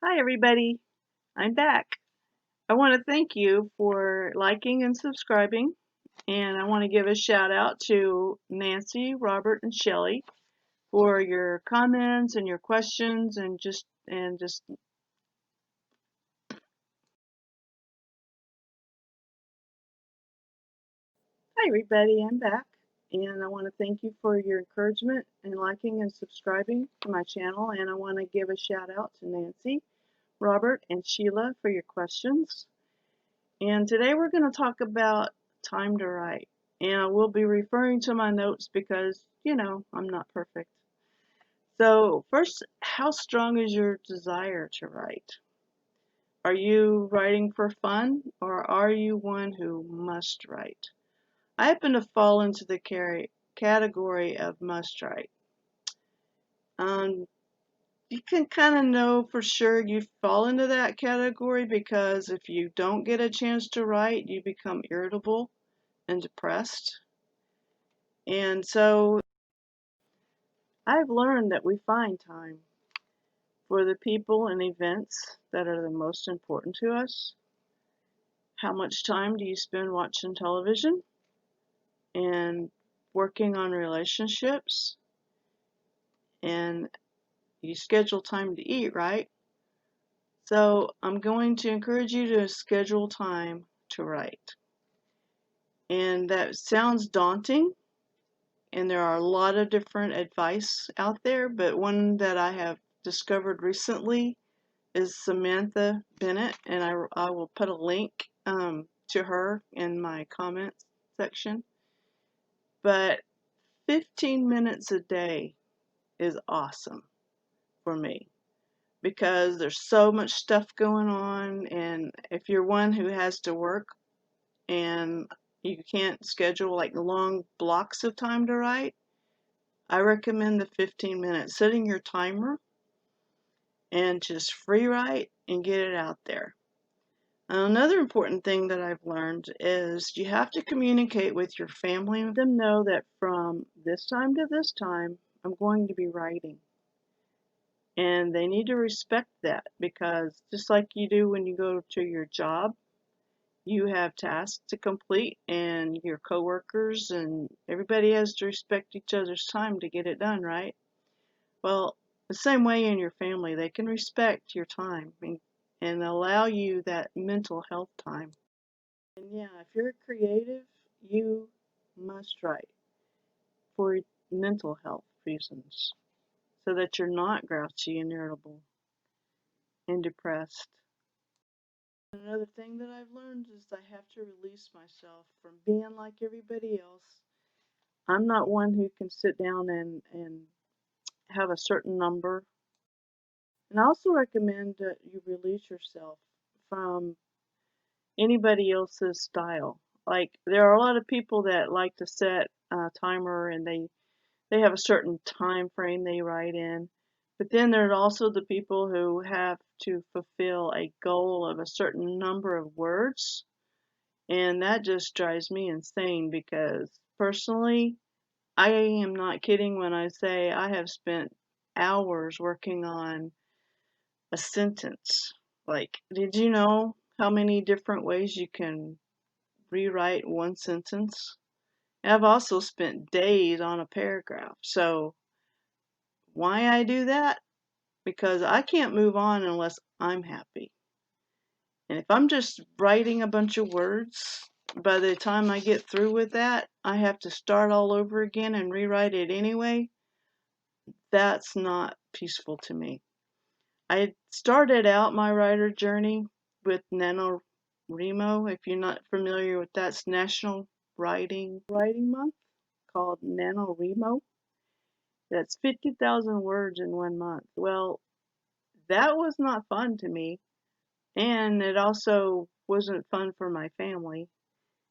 Hi, everybody. I'm back. I want to thank you for liking and subscribing, and I want to give a shout out to Nancy, Robert, and Shelley for your comments and your questions and just. Hi, everybody. I'm back, and I want to thank you for your encouragement and liking and subscribing to my channel, and I want to give a shout out to Nancy, Robert, and Sheila for your questions. And today we're going to talk about time to write. And I will be referring to my notes because, I'm not perfect. So, first, how strong is your desire to write? Are you writing for fun or are you one who must write? I happen to fall into the category of must write. You can kind of know for sure you fall into that category because if you don't get a chance to write, you become irritable and depressed. And so I've learned that we find time for the people and events that are the most important to us. How much time do you spend watching television and working on relationships? And you schedule time to eat, right? So I'm going to encourage you to schedule time to write. And that sounds daunting, and there are a lot of different advice out there, but one that I have discovered recently is Samantha Bennett, and I will put a link to her in my comments section. But 15 minutes a day is awesome for me because there's so much stuff going on, and if you're one who has to work and you can't schedule like long blocks of time to write, I recommend the 15 minutes, setting your timer and just free write and get it out there. Another important thing that I've learned is you have to communicate with your family and let them know that from this time to this time, I'm going to be writing. And they need to respect that because just like you do when you go to your job, you have tasks to complete and your coworkers and everybody has to respect each other's time to get it done, right? Well, the same way in your family, they can respect your time and allow you that mental health time. And yeah, if you're creative, you must write for mental health reasons so that you're not grouchy and irritable and depressed. Another thing that I've learned is I have to release myself from being like everybody else. I'm not one who can sit down and have a certain number. And I also recommend that you release yourself from anybody else's style. Like there are a lot of people that like to set a timer and they have a certain time frame they write in. But then there's also the people who have to fulfill a goal of a certain number of words. And that just drives me insane because personally, I am not kidding when I say I have spent hours working on a sentence. Like, did you know how many different ways you can rewrite one sentence? And I've also spent days on a paragraph. So, why I do that? Because I can't move on unless I'm happy. And if I'm just writing a bunch of words, by the time I get through with that, I have to start all over again and rewrite it anyway. That's not peaceful to me. I started out my writer journey with NaNoWriMo. If you're not familiar with that's National Writing Month called NaNoWriMo. That's 50,000 words in 1 month. Well, that was not fun to me. And it also wasn't fun for my family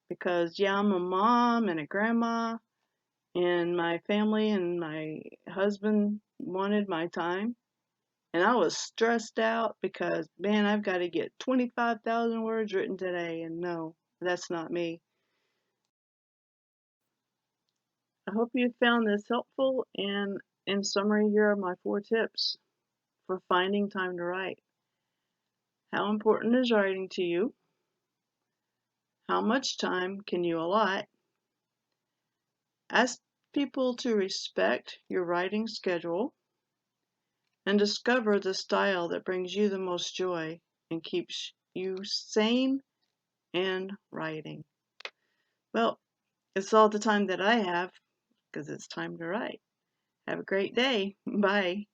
because, yeah, I'm a mom and a grandma, and my family and my husband wanted my time. And I was stressed out because, man, I've got to get 25,000 words written today. And no, that's not me. I hope you found this helpful. And in summary, here are my 4 tips for finding time to write. How important is writing to you? How much time can you allot? Ask people to respect your writing schedule and discover the style that brings you the most joy and keeps you sane in writing. Well, it's all the time that I have because it's time to write. Have a great day. Bye.